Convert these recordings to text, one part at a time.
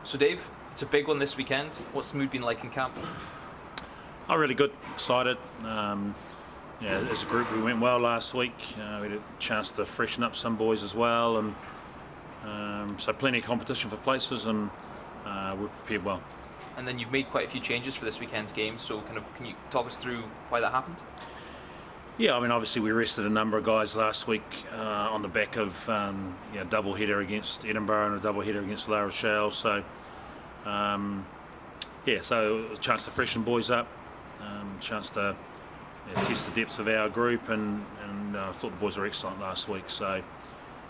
So Dave, it's a big one this weekend. What's the mood been like in camp? Oh, really good, excited. Yeah, as a group we went well last week. We had a chance to freshen up some boys as well, and so plenty of competition for places, and we're prepared well. And then you've made quite a few changes for this weekend's game, so can you talk us through why that happened? Yeah, I mean, obviously we rested a number of guys last week on the back of double header against Edinburgh and a double header against La Rochelle. So so a chance to freshen boys up, chance to test the depth of our group, and I thought the boys were excellent last week. So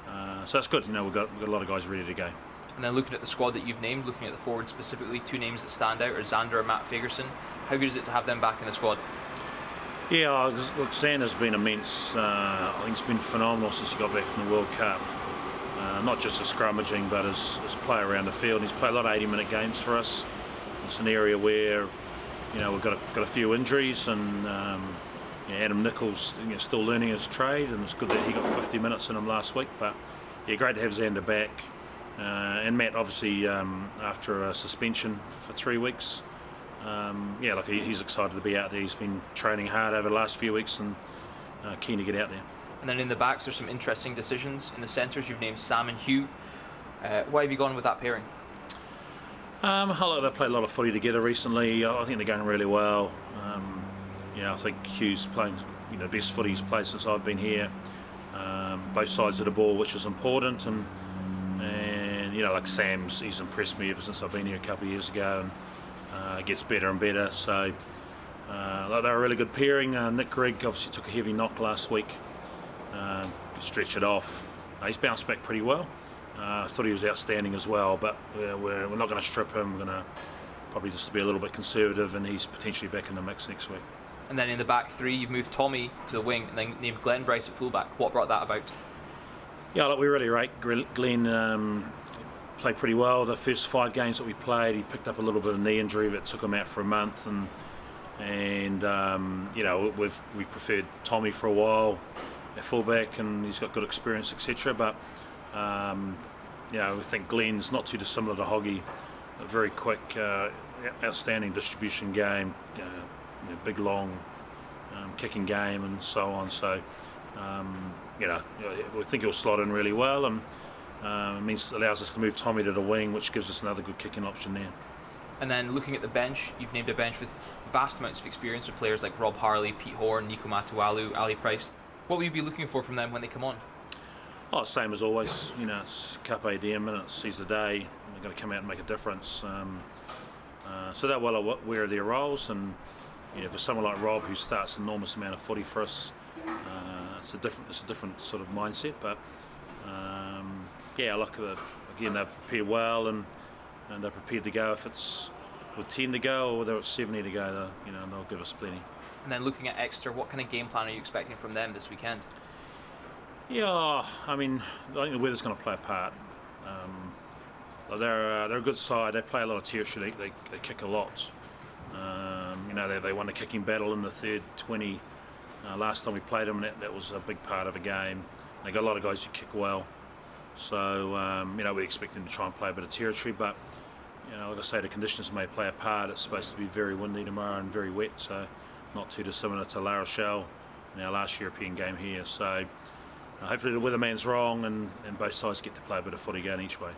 that's good. We've got a lot of guys ready to go. And then looking at the squad that you've named, looking at the forwards specifically, two names that stand out are Xander and Matt Fagerson. How good is it to have them back in the squad? Yeah, look, Xander's been immense. I think it's been phenomenal since he got back from the World Cup. Not just as scrummaging, but as play around the field. He's played a lot of 80-minute games for us. It's an area where we've got a few injuries, and Adam Nichols still learning his trade, and it's good that he got 50 minutes in him last week. But yeah, great to have Xander back, and Matt obviously after a suspension for 3 weeks. He's excited to be out there. He's been training hard over the last few weeks and keen to get out there. And then in the backs, there's some interesting decisions. In the centres, you've named Sam and Hugh. Why have you gone with that pairing? They've played a lot of footy together recently. I think they're going really well. I think Hugh's playing the best footy he's played since I've been here. Both sides of the ball, which is important, and like Sam's, he's impressed me ever since I've been here a couple of years ago, and gets better and better. So they're a really good pairing. Nick Grigg obviously took a heavy knock last week, stretched it off. He's bounced back pretty well. I thought he was outstanding as well, but we're not going to strip him. We're going to probably just be a little bit conservative, and he's potentially back in the mix next week. And then in the back three, you've moved Tommy to the wing and then named Glenn Bryce at fullback. What brought that about? Yeah, look, we really rate Glenn. Played pretty well the first 5 games that we played. He picked up a little bit of knee injury that took him out for a month, and we preferred Tommy for a while at fullback, and he's got good experience, etc. But we think Glenn's not too dissimilar to Hoggy. A very quick, outstanding distribution game, big long kicking game, and so on. So we think he'll slot in really well, and it allows us to move Tommy to the wing, which gives us another good kicking option there. And then looking at the bench, you've named a bench with vast amounts of experience with players like Rob Harley, Pete Horn, Nico Matualu, Ali Price. What will you be looking for from them when they come on? Oh, same as always. It's Carpe Diem, and it sees the day. They're going to come out and make a difference. So they're well aware of their roles, and for someone like Rob, who starts an enormous amount of footy for us, it's a different sort of mindset. But again, they've prepared well, and they're prepared to go if it's with 10 to go or whether it's 70 to go. They'll give us plenty. And then looking at Exeter, what kind of game plan are you expecting from them this weekend? Yeah, I think the weather's going to play a part. They're a good side. They play a lot of territory. They kick a lot. They won the kicking battle in the third 20 last time we played them. That was a big part of the game. They got a lot of guys who kick well. So we expect them to try and play a bit of territory, but like I say, the conditions may play a part. It's supposed to be very windy tomorrow and very wet, so not too dissimilar to La Rochelle in our last European game here. So hopefully the weatherman's wrong, and both sides get to play a bit of footy going each way.